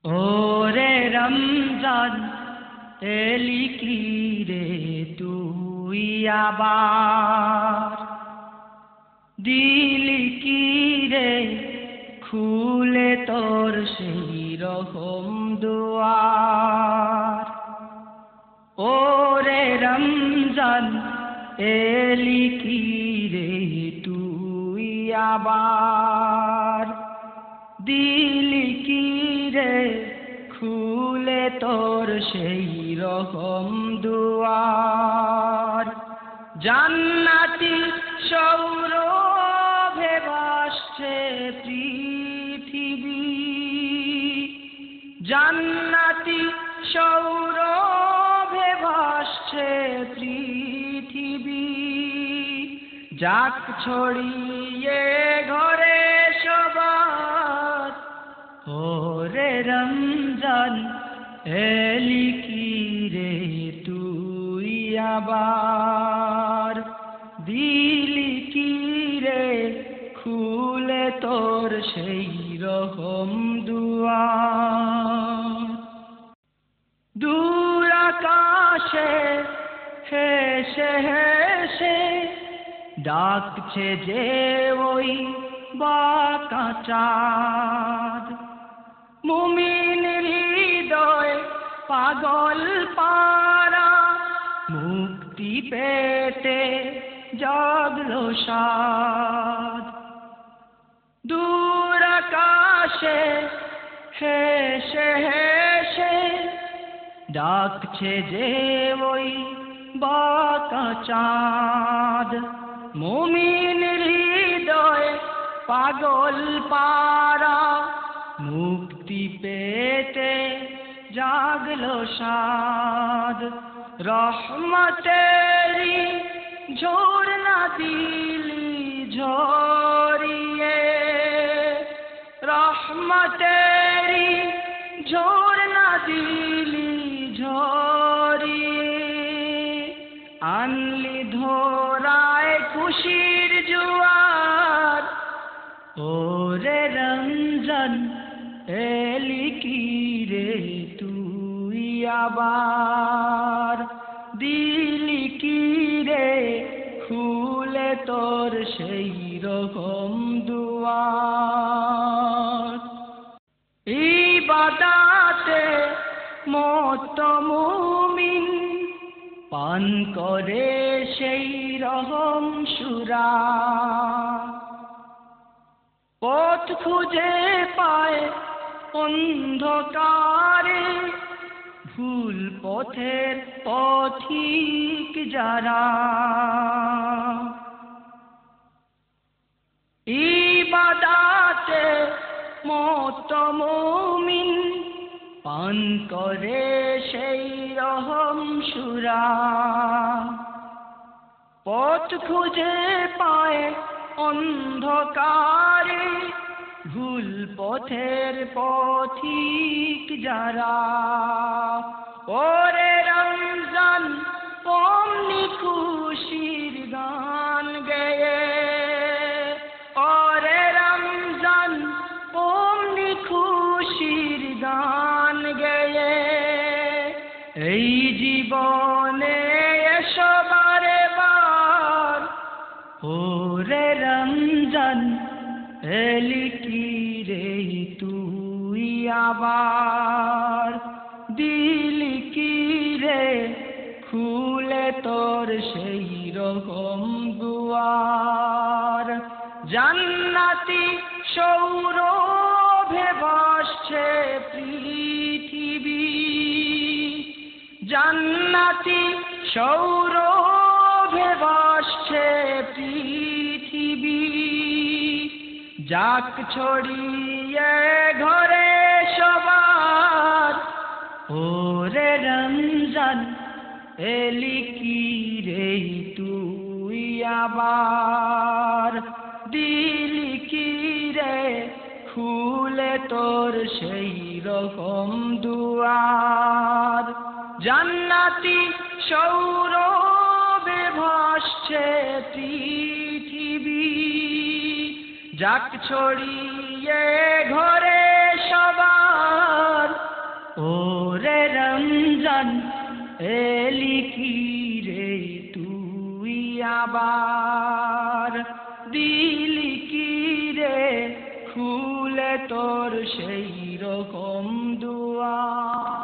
ওরে রমজান এলি কি রে তুই আবার, দিলি কি রে খুলে তোর সেই রকম দুয়ার। ওরে রমজান এলি কি রে তুই আবার, দিলি কি রে খুলে তোর সেই রকম দুয়ার। জান্নাতি সৌরভে ভাসছে পৃথিবী, জান্নাতি সৌরভে ভাসছে পৃথিবী। যাক ছড়িয়ে ঘরে সবার, ওরে রমজান এলি কি রে তুই আবার, দিলি কি রে খুলে তোর সেই রকম দুয়ার। দূর আকাশে হেসে হেসে ডাকছে যে ওই বাঁকা চাঁদ, মুমিন হৃদয় পাগল পারা মুক্তি পেতে জাগলো সাদ। দূর আকাশে হেসে হেসে ডাকছে যে ওই বাঁকা চাঁদ, মুমিন হৃদয় পাগল পারা মুক্তি পেতে জাগলো সাদ। রহমতেরি ঝরনা দিলি ঝরিয়ে, রহমতেরি ঝরনা দিলি ঝরিয়ে, আনলি ধরায় খুশির জোয়ার। ওরে রমজান এলি কি রে তুই আবার, দিলি কি রে খুলে তোর সেই রকম দুয়ার। ইবাদাতে মত্ত মুমিন পান করে সেই রকম সুরা, পথ খুঁজে পায় অন্ধকারে ভুল পথের পথিক যারা। ইবাদাতে মত্ত মুমিন পান করে সেই রকম সুরা, পথ খুঁজে পায় অন্ধকারে ভুল পথের পথিক যারা। ওরে রমজান অমনি খুশির গান গেয়ে, ওরে রমজান অমনি খুশির গান গেয়ে, এই জীবনে এসো বারে বার। ওরে রমজান এলি কি রে তুই আবার, দিলি কি রে খুলে তোর সেই রকম দুয়ার। জান্নাতি সৌরভে ভাসছে পৃথিবী, জান্নাতি সৌরভে ভাসছে পৃথিবী। যাক ছড়িয়ে ঘরে সবার, ওরে রমজান এলি কি রে তুই আবার, দিলি কি রে খুলে তোর সেই রকম দুয়ার। জান্নাতি সৌরভে ভাসছে পৃথিবী, যাক ছড়িয়ে ঘরে সবার, ওরে রমজান এলি কি রে তুই আবার, দিলি কি রে খুলে তোর সেই রকম দুয়ার।